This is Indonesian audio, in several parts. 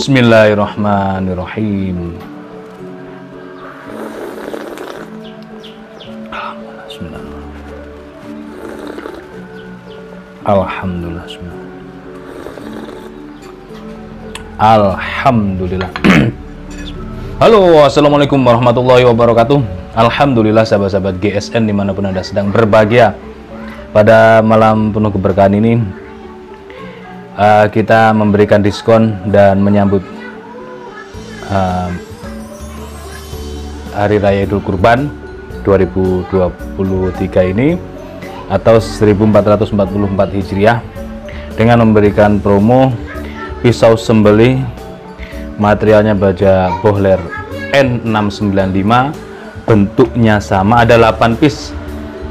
Bismillahirrahmanirrahim. Alhamdulillah. Alhamdulillah. Halo, assalamualaikum warahmatullahi wabarakatuh. Alhamdulillah sahabat-sahabat GSN dimanapun Anda sedang berbahagia. Pada malam penuh keberkahan ini kita memberikan diskon dan menyambut Hari Raya Idul Kurban 2023 ini atau 1444 Hijriah dengan memberikan promo pisau sembelih materialnya baja Bohler N695, bentuknya sama, ada 8 piece,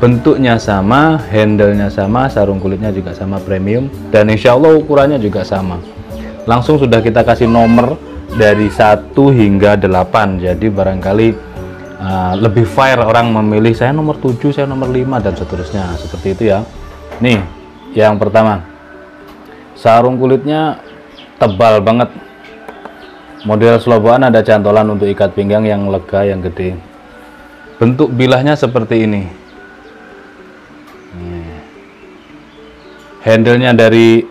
bentuknya sama, handle-nya sama, sarung kulitnya juga sama premium, dan insya Allah ukurannya juga sama. Langsung sudah kita kasih nomor dari 1 hingga 8, jadi barangkali lebih fair orang memilih saya nomor 7, saya nomor 5 dan seterusnya, seperti itu ya. Nih yang pertama, sarung kulitnya tebal banget, model sloboan, ada cantolan untuk ikat pinggang yang lega, yang gede. Bentuk bilahnya seperti ini. Handle-nya dari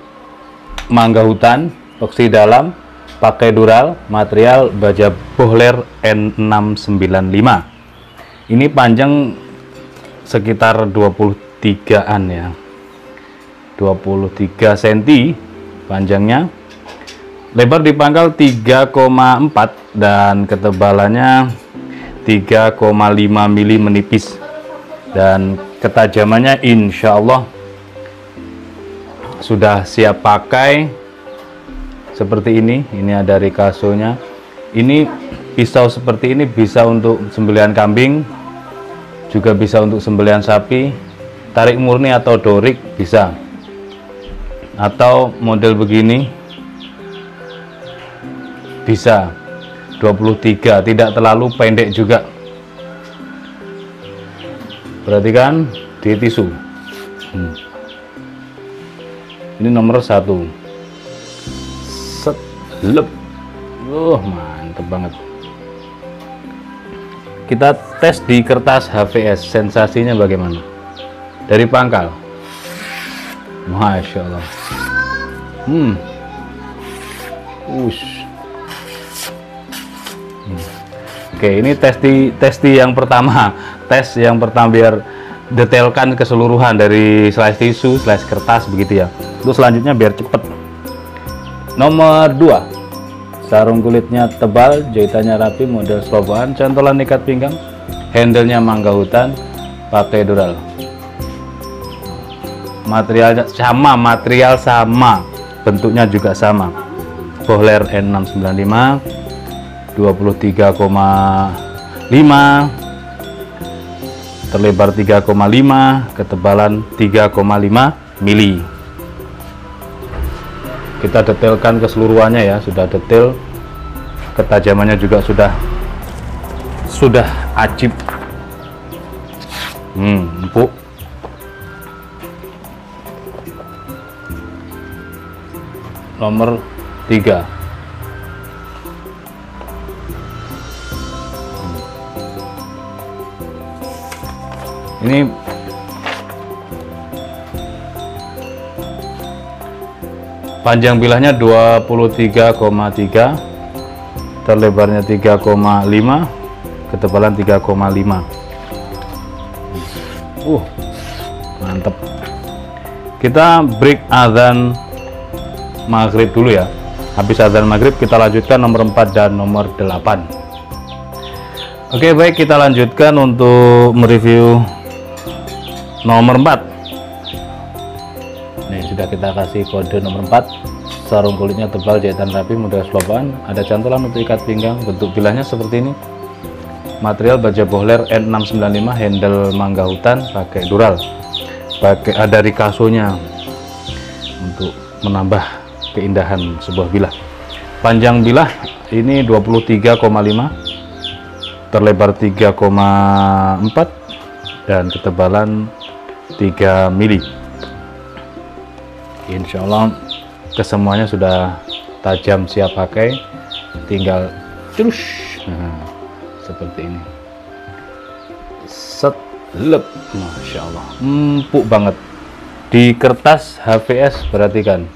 mangga hutan, oksi dalam, pakai dural, material baja Bohler N695. Ini panjang sekitar 23-an ya, 23 cm panjangnya. Lebar di pangkal 3,4 dan ketebalannya 3,5 mm menipis, dan ketajamannya insya Allah sudah siap pakai seperti ini. Ini ada rikasonya. Ini pisau seperti ini bisa untuk sembelihan kambing, juga bisa untuk sembelihan sapi, tarik murni atau dorik bisa, atau model begini bisa 23, tidak terlalu pendek juga. Perhatikan di tisu. Ini nomor 1. Set, lep. Mantep banget. Kita tes di kertas HVS, sensasinya bagaimana? Dari pangkal, Masya Allah. Oke, ini tes yang pertama. Tes yang pertama biar detailkan keseluruhan dari slice tisu, slice kertas begitu ya. Untuk selanjutnya biar cepet. Nomor 2, sarung kulitnya tebal, jahitannya rapi, model sloboan, cantolan ikat pinggang, handle-nya mangga hutan, pakai dural. Materialnya sama, material sama, bentuknya juga sama. Bohler N695, 23,5, terlebar 3,5, ketebalan 3,5 mili. Kita detailkan keseluruhannya ya, sudah detail, ketajamannya juga sudah ajib, empuk. nomor 3. Ini panjang bilahnya 23,3, terlebarnya 3,5, ketebalan 3,5. Mantep. Kita break azan maghrib dulu ya. Habis azan maghrib kita lanjutkan nomor 4 dan nomor 8. Oke, baik, kita lanjutkan untuk mereview nomor 4. Nih, sudah kita kasih kode nomor 4. Sarung kulitnya tebal, jahitan rapi, mudah slopan, ada cantolan untuk ikat pinggang. Bentuk bilahnya seperti ini. Material baja bohler N695, handle mangga hutan, pakai dural. Ada rikasonya untuk menambah keindahan sebuah bilah. Panjang bilah ini 23,5, terlebar 3,4, dan ketebalan 3 mili. Insya Allah kesemuanya sudah tajam, siap pakai, tinggal terus seperti ini. Set, lep, Masya Allah, empuk banget. Di kertas HVS perhatikan,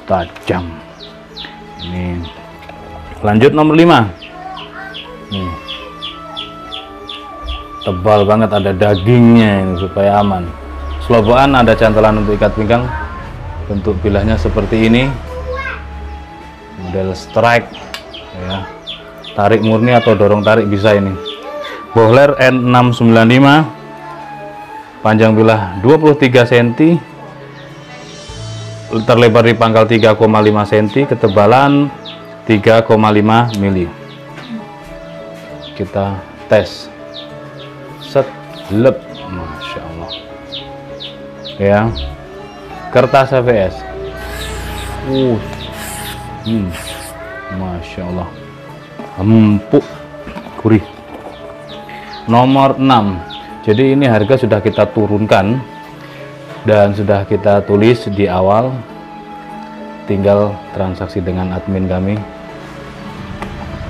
tajam. Ini lanjut nomor 5. Tebal banget, ada dagingnya ini supaya aman. Sloboan, ada cantolan untuk ikat pinggang. Bentuk bilahnya seperti ini, model strike ya. Tarik murni atau dorong tarik bisa ini. Bohler N695, panjang bilah 23 cm, terlebar di pangkal 3,5 cm, ketebalan 3,5 mili. Kita tes. Set, lep, Masya Allah ya. Kertas HVS, Masya Allah, empuk, gurih. Nomor 6. Jadi ini harga sudah kita turunkan dan sudah kita tulis di awal, tinggal transaksi dengan admin kami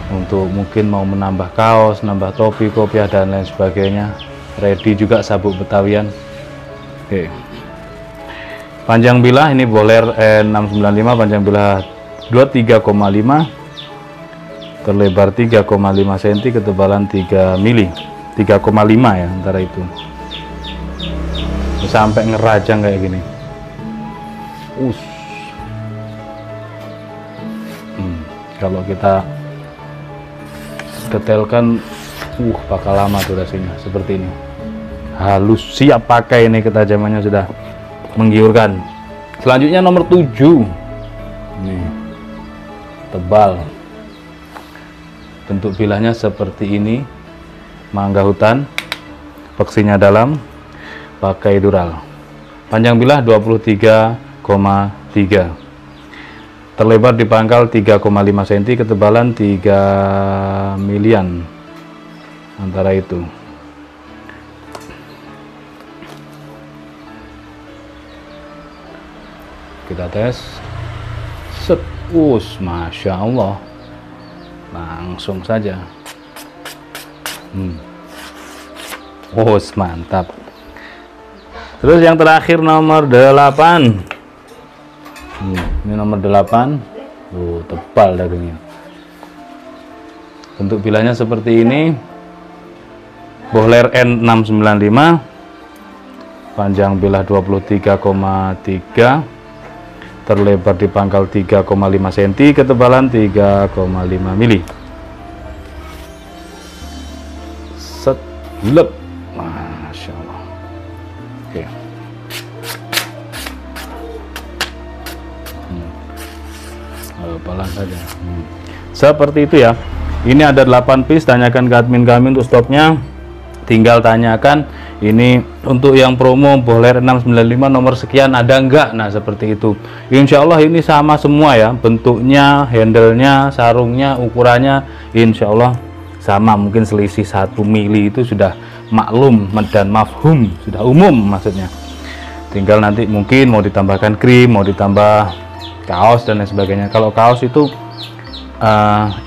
untuk mungkin mau menambah kaos, nambah topi, kopiah, dan lain sebagainya. Ready juga sabuk betawian. Oke. Panjang bilah ini bohler N695, panjang bilah 23,5, terlebar 3,5 cm, ketebalan 3 mili, 3,5 ya, antara itu. Sampai ngerajang kayak gini. Kalau kita detailkan, bakal lama durasinya. Seperti ini, halus, siap pakai. Ini ketajamannya sudah menggiurkan. Selanjutnya nomor 7. Nih, tebal. Bentuk bilahnya seperti ini, mangga hutan, peksinya dalam, pakai dural. Panjang bilah 23,3, terlebar di pangkal 3,5 cm, ketebalan 3 milian, antara itu. Kita tes. Set, Masya Allah, langsung saja. Mantap. Terus yang terakhir nomor 8. Ini nomor 8. Tebal dagingnya. Bentuk bilahnya seperti ini. Bohler N695, panjang bilah 23,3, terlebar di pangkal 3,5 cm, ketebalan 3,5 mili. Set, lep, Masya Allah. Oke. Pelan saja. Seperti itu ya. Ini ada 8 piece. Tanyakan ke admin kami untuk stoknya. Tinggal tanyakan, ini untuk yang promo bohler 695 nomor sekian ada enggak. Nah, seperti itu. Insya Allah ini sama semua ya, bentuknya, handle-nya, sarungnya, ukurannya insya Allah sama. Mungkin selisih 1 mili itu sudah maklum dan mafhum, sudah umum maksudnya. tinggal nanti mungkin mau ditambahkan krim, mau ditambah kaos dan lain sebagainya. Kalau kaos itu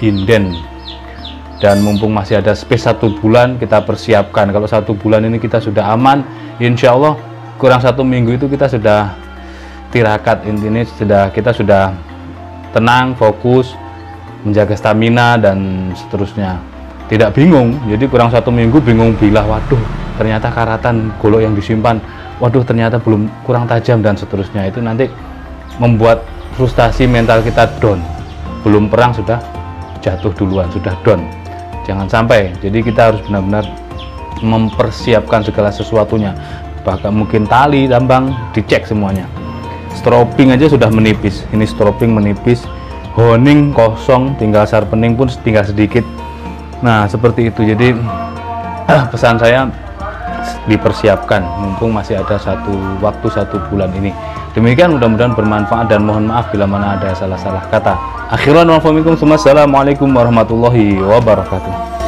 inden, dan mumpung masih ada space 1 bulan, kita persiapkan. Kalau 1 bulan ini kita sudah aman, insya Allah kurang 1 minggu itu kita sudah tirakat, intinya kita sudah tenang, fokus, menjaga stamina dan seterusnya, tidak bingung. Jadi kurang 1 minggu bingung bilah, waduh ternyata karatan golok yang disimpan, waduh ternyata belum, kurang tajam dan seterusnya. Itu nanti membuat frustasi mental kita down. Belum perang sudah jatuh duluan, sudah down. Jangan sampai. Jadi kita harus benar-benar mempersiapkan segala sesuatunya, bahkan mungkin tali tambang dicek semuanya. Stropping aja sudah menipis, ini stropping menipis, honing kosong, tinggal sharpening pun tinggal sedikit. Nah seperti itu. Jadi pesan saya dipersiapkan mumpung masih ada waktu 1 bulan ini. Demikian, mudah-mudahan bermanfaat dan mohon maaf bila mana ada salah-salah kata. Akhiran wa faminkum, assalamualaikum warahmatullahi wabarakatuh.